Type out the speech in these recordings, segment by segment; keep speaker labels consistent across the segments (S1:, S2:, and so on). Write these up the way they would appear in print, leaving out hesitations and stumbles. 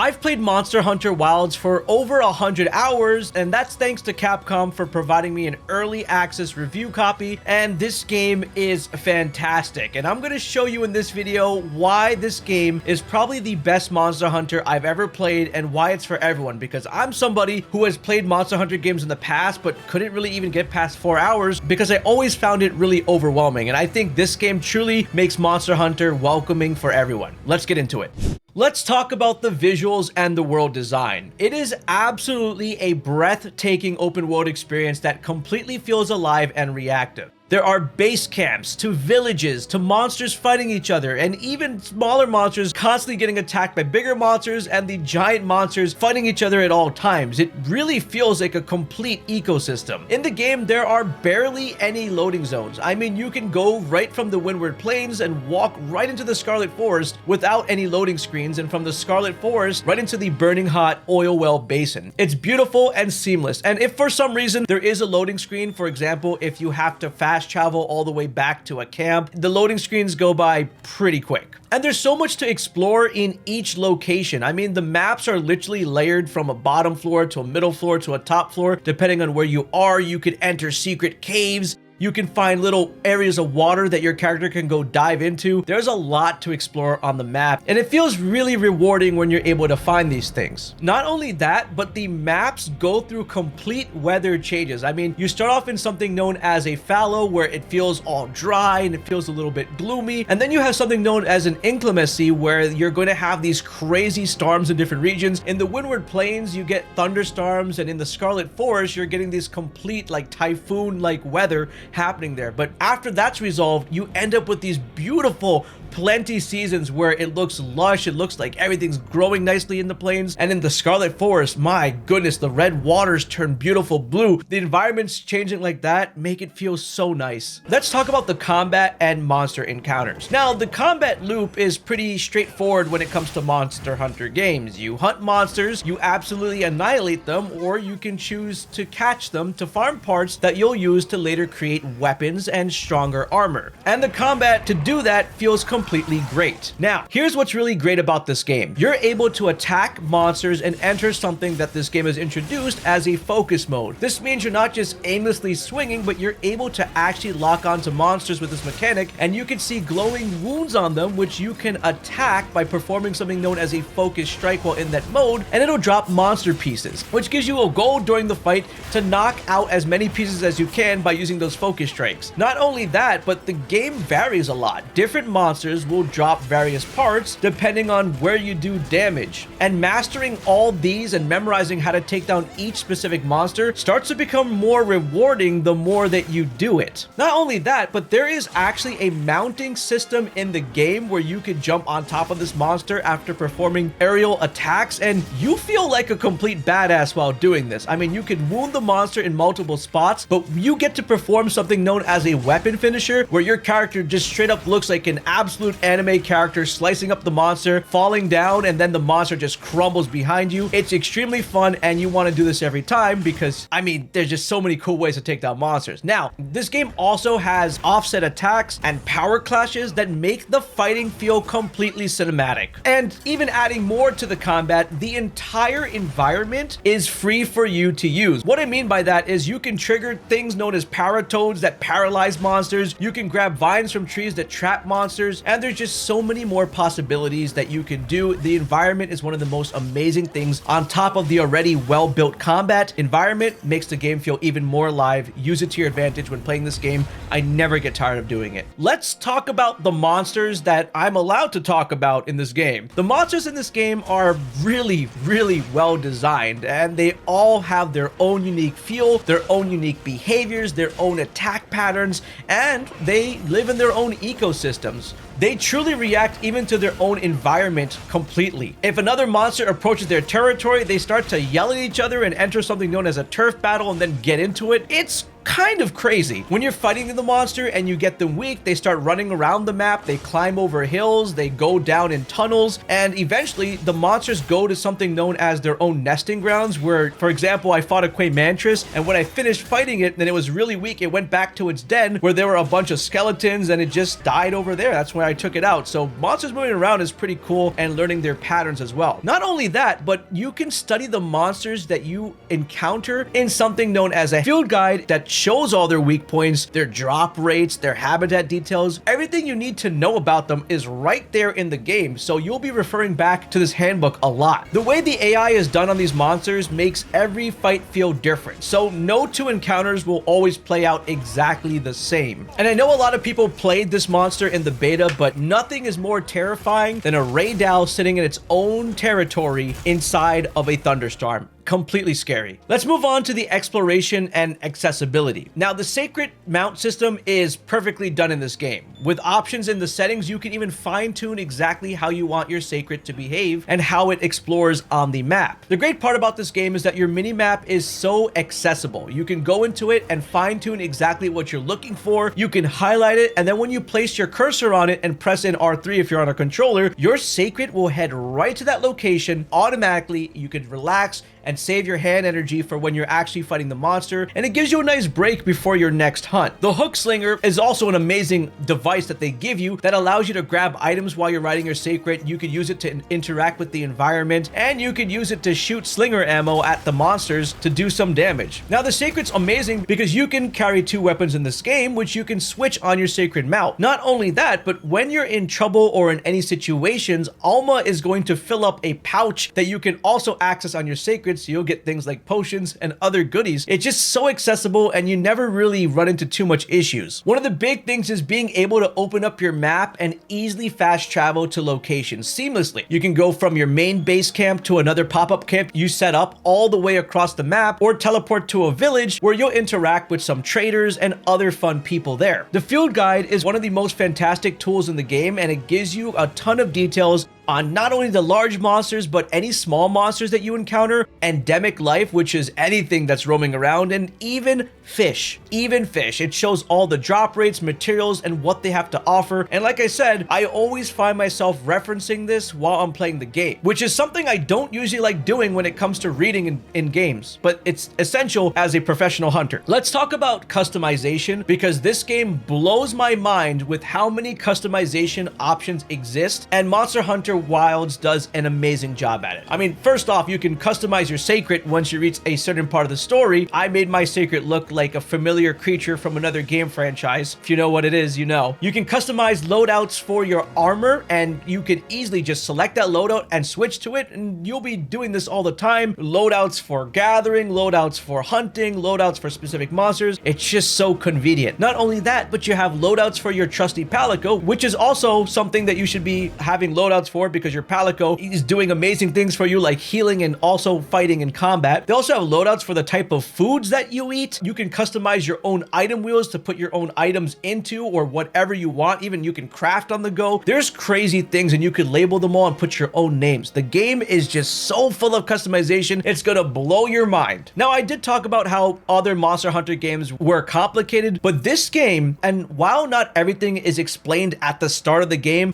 S1: I've played Monster Hunter Wilds for over 100 hours, and that's thanks to Capcom for providing me an early access review copy, and this game is fantastic. And I'm going to show you in this video why this game is probably the best Monster Hunter I've ever played and why it's for everyone, because I'm somebody who has played Monster Hunter games in the past but couldn't really even get past 4 hours because I always found it really overwhelming, and I think this game truly makes Monster Hunter welcoming for everyone. Let's get into it. Let's talk about the visuals and the world design. It is absolutely a breathtaking open world experience that completely feels alive and reactive. There are base camps, to villages, to monsters fighting each other, and even smaller monsters constantly getting attacked by bigger monsters, and the giant monsters fighting each other at all times. It really feels like a complete ecosystem. In the game, there are barely any loading zones. I mean, you can go right from the Windward Plains and walk right into the Scarlet Forest without any loading screens, and from the Scarlet Forest right into the burning hot oil well basin. It's beautiful and seamless, and if for some reason there is a loading screen, for example, if you have to fast travel all the way back to a camp, the loading screens go by pretty quick. And there's so much to explore in each location. I mean, the maps are literally layered from a bottom floor to a middle floor to a top floor. Depending on where you are, you could enter secret caves. You can find little areas of water that your character can go dive into. There's a lot to explore on the map, and it feels really rewarding when you're able to find these things. Not only that, but the maps go through complete weather changes. I mean, you start off in something known as a fallow, where it feels all dry and it feels a little bit gloomy. And then you have something known as an inclemency, where you're going to have these crazy storms in different regions. In the Windward Plains, you get thunderstorms, and in the Scarlet Forest, you're getting this complete like typhoon-like weather happening there. But after that's resolved, you end up with these beautiful plenty seasons where it looks lush, it looks like everything's growing nicely in the plains. And in the Scarlet Forest, my goodness, the red waters turn beautiful blue. The environments changing like that make it feel so nice. Let's talk about the combat and monster encounters. Now, the combat loop is pretty straightforward when it comes to Monster Hunter games. You hunt monsters, you absolutely annihilate them, or you can choose to catch them to farm parts that you'll use to later create weapons and stronger armor. And the combat to do that feels completely great. Now, here's what's really great about this game. You're able to attack monsters and enter something that this game has introduced as a focus mode. This means you're not just aimlessly swinging, but you're able to actually lock onto monsters with this mechanic, and you can see glowing wounds on them, which you can attack by performing something known as a focus strike while in that mode, and it'll drop monster pieces, which gives you a goal during the fight to knock out as many pieces as you can by using those focus strikes. Not only that, but the game varies a lot. Different monsters will drop various parts depending on where you do damage. And mastering all these and memorizing how to take down each specific monster starts to become more rewarding the more that you do it. Not only that, but there is actually a mounting system in the game where you can jump on top of this monster after performing aerial attacks, and you feel like a complete badass while doing this. I mean, you can wound the monster in multiple spots, but you get to perform something known as a weapon finisher, where your character just straight up looks like an absolute anime character slicing up the monster, falling down, and then the monster just crumbles behind you. It's extremely fun, and you want to do this every time because, I mean, there's just so many cool ways to take down monsters. Now, this game also has offset attacks and power clashes that make the fighting feel completely cinematic. And even adding more to the combat, the entire environment is free for you to use. What I mean by that is you can trigger things known as paratoads that paralyze monsters, you can grab vines from trees that trap monsters, and there's just so many more possibilities that you can do. The environment is one of the most amazing things. On top of the already well-built combat, environment makes the game feel even more alive. Use it to your advantage when playing this game. I never get tired of doing it. Let's talk about the monsters that I'm allowed to talk about in this game. The monsters in this game are really, really well designed, and they all have their own unique feel, their own unique behaviors, their own attack patterns, and they live in their own ecosystems. They truly react even to their own environment completely. If another monster approaches their territory, they start to yell at each other and enter something known as a turf battle and then get into it. It's kind of crazy. When you're fighting the monster and you get them weak, they start running around the map, they climb over hills, they go down in tunnels, and eventually the monsters go to something known as their own nesting grounds where, for example, I fought a Quay Mantris, and when I finished fighting it, then it was really weak. It went back to its den where there were a bunch of skeletons and it just died over there. That's where I took it out. So monsters moving around is pretty cool, and learning their patterns as well. Not only that, but you can study the monsters that you encounter in something known as a field guide that shows all their weak points, their drop rates, their habitat details. Everything you need to know about them is right there in the game, so you'll be referring back to this handbook a lot. The way the AI is done on these monsters makes every fight feel different, so no two encounters will always play out exactly the same. And I know a lot of people played this monster in the beta, but nothing is more terrifying than a Raydal sitting in its own territory inside of a thunderstorm. Completely scary. Let's move on to the exploration and accessibility. Now, the sacred mount system is perfectly done in this game. With options in the settings, you can even fine-tune exactly how you want your sacred to behave and how it explores on the map. The great part about this game is that your mini-map is so accessible. You can go into it and fine-tune exactly what you're looking for. You can highlight it, and then when you place your cursor on it and press in R3 if you're on a controller, your sacred will head right to that location automatically. You can relax and save your hand energy for when you're actually fighting the monster, and it gives you a nice break before your next hunt. The hook slinger is also an amazing device that they give you that allows you to grab items while you're riding your sacred. You could use it to interact with the environment, and you could use it to shoot slinger ammo at the monsters to do some damage. Now, the sacred's amazing because you can carry 2 weapons in this game, which you can switch on your sacred mount. Not only that, but when you're in trouble or in any situations, Alma is going to fill up a pouch that you can also access on your sacred, so you'll get things like potions and other goodies. It's just so accessible, and you never really run into too much issues. One of the big things is being able to open up your map and easily fast travel to locations seamlessly. You can go from your main base camp to another pop-up camp you set up all the way across the map, or teleport to a village where you'll interact with some traders and other fun people there. The field guide is one of the most fantastic tools in the game, and it gives you a ton of details on not only the large monsters, but any small monsters that you encounter, endemic life, which is anything that's roaming around, and even fish. Even fish. It shows all the drop rates, materials, and what they have to offer. And like I said, I always find myself referencing this while I'm playing the game, which is something I don't usually like doing when it comes to reading in games, but it's essential as a professional hunter. Let's talk about customization, because this game blows my mind with how many customization options exist, and Monster Hunter Wilds does an amazing job at it. I mean, first off, you can customize your sacred once you reach a certain part of the story. I made my sacred look like a familiar creature from another game franchise. If you know what it is, you know. You can customize loadouts for your armor, and you can easily just select that loadout and switch to it, and you'll be doing this all the time. Loadouts for gathering, loadouts for hunting, loadouts for specific monsters. It's just so convenient. Not only that, but you have loadouts for your trusty Palico, which is also something that you should be having loadouts for, because your Palico is doing amazing things for you, like healing and also fighting in combat. They also have loadouts for the type of foods that you eat. You can customize your own item wheels to put your own items into, or whatever you want. Even you can craft on the go. There's crazy things, and you could label them all and put your own names. The game is just so full of customization, it's gonna blow your mind. Now, I did talk about how other Monster Hunter games were complicated, but this game, and while not everything is explained at the start of the game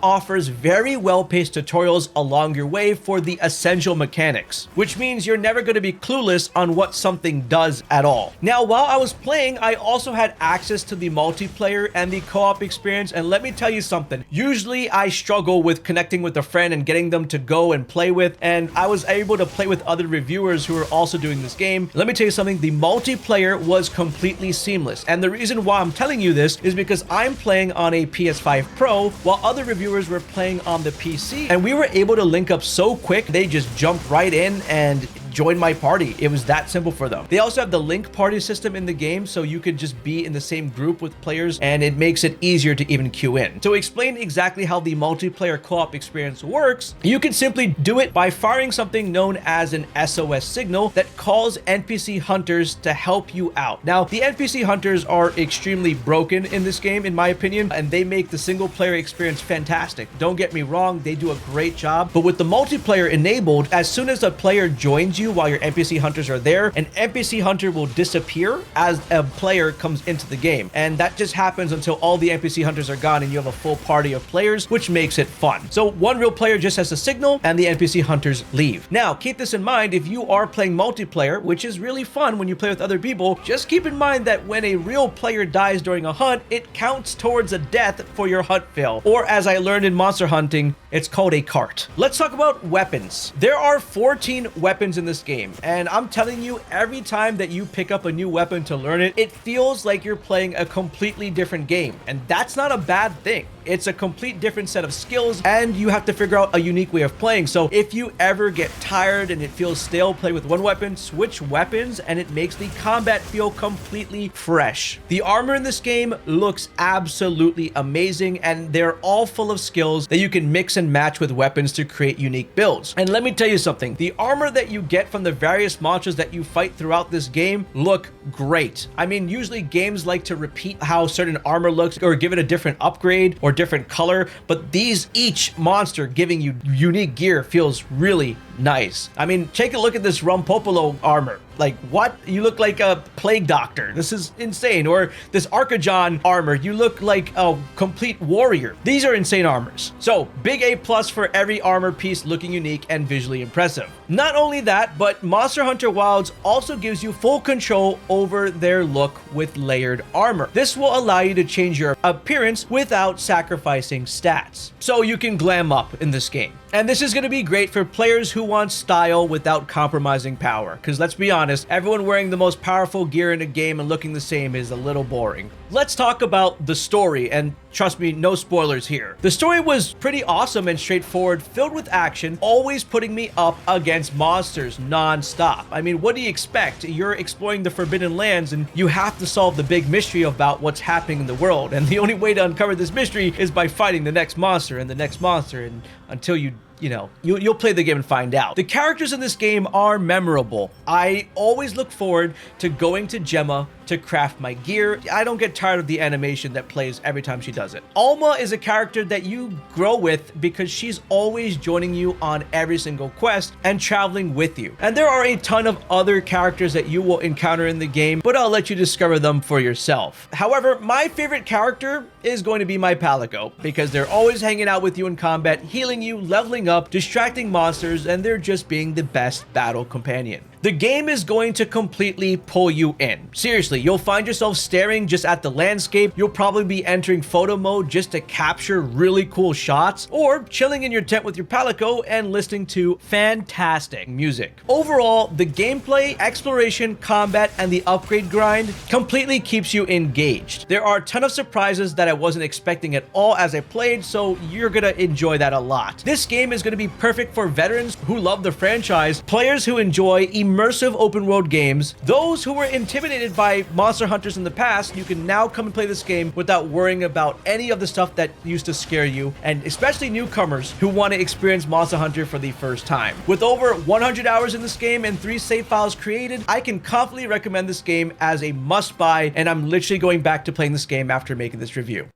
S1: offers very well-paced tutorials along your way for the essential mechanics, which means you're never going to be clueless on what something does at all. Now, while I was playing, I also had access to the multiplayer and the co-op experience, and let me tell you something. Usually, I struggle with connecting with a friend and getting them to go and play with, and I was able to play with other reviewers who are also doing this game. Let me tell you something. The multiplayer was completely seamless, and the reason why I'm telling you this is because I'm playing on a PS5 Pro, while other reviewers were playing on the PC, and we were able to link up so quick. They just jumped right in and join my party. It was that simple for them. They also have the link party system in the game, so you could just be in the same group with players, and it makes it easier to even queue in. To explain exactly how the multiplayer co-op experience works, you can simply do it by firing something known as an SOS signal that calls NPC hunters to help you out. Now, the NPC hunters are extremely broken in this game, in my opinion, and they make the single player experience fantastic. Don't get me wrong, they do a great job, but with the multiplayer enabled, as soon as a player joins feeds you while your NPC hunters are there. An NPC hunter will disappear as a player comes into the game, and that just happens until all the NPC hunters are gone and you have a full party of players, which makes it fun. So one real player just has to signal and the NPC hunters leave. Now, keep this in mind if you are playing multiplayer, which is really fun when you play with other people. Just keep in mind that when a real player dies during a hunt, it counts towards a death for your hunt fail, or as I learned in monster hunting, it's called a cart. Let's talk about weapons. There are 14 weapons in this game, and I'm telling you, every time that you pick up a new weapon to learn it, it feels like you're playing a completely different game, and that's not a bad thing. It's a complete different set of skills, and you have to figure out a unique way of playing. So if you ever get tired and it feels stale, play with one weapon, switch weapons, and it makes the combat feel completely fresh. The armor in this game looks absolutely amazing, and they're all full of skills that you can mix and match with weapons to create unique builds. And let me tell you something, the armor that you get from the various monsters that you fight throughout this game look great. I mean, usually games like to repeat how certain armor looks or give it a different upgrade or different color, but each monster giving you unique gear feels really nice. I mean, take a look at this Rumpopolo armor. Like, what? You look like a plague doctor. This is insane. Or this Archajon armor. You look like a complete warrior. These are insane armors. So, big A+ for every armor piece looking unique and visually impressive. Not only that, but Monster Hunter Wilds also gives you full control over their look with layered armor. This will allow you to change your appearance without sacrificing stats. So you can glam up in this game. And this is going to be great for players who want style without compromising power. Because let's be honest, everyone wearing the most powerful gear in a game and looking the same is a little boring. Let's talk about the story, and trust me, no spoilers here. The story was pretty awesome and straightforward, filled with action, always putting me up against monsters non-stop. I mean, what do you expect? You're exploring the Forbidden Lands and you have to solve the big mystery about what's happening in the world. And the only way to uncover this mystery is by fighting the next monster and the next monster, and until you'll play the game and find out. The characters in this game are memorable. I always look forward to going to Gemma to craft my gear. I don't get tired of the animation that plays every time she does it. Alma is a character that you grow with because she's always joining you on every single quest and traveling with you. And there are a ton of other characters that you will encounter in the game, but I'll let you discover them for yourself. However, my favorite character is going to be my Palico, because they're always hanging out with you in combat, healing you, leveling up, distracting monsters, and they're just being the best battle companion. The game is going to completely pull you in. Seriously, you'll find yourself staring just at the landscape. You'll probably be entering photo mode just to capture really cool shots, or chilling in your tent with your Palico and listening to fantastic music. Overall, the gameplay, exploration, combat, and the upgrade grind completely keeps you engaged. There are a ton of surprises that I wasn't expecting at all as I played, so you're gonna enjoy that a lot. This game is gonna be perfect for veterans who love the franchise, players who enjoy immersive open world games, those who were intimidated by monster hunters in the past. You can now come and play this game without worrying about any of the stuff that used to scare you, and especially newcomers who want to experience Monster Hunter for the first time. With over 100 hours in this game and 3 save files created, I can confidently recommend this game as a must buy, and I'm literally going back to playing this game after making this review.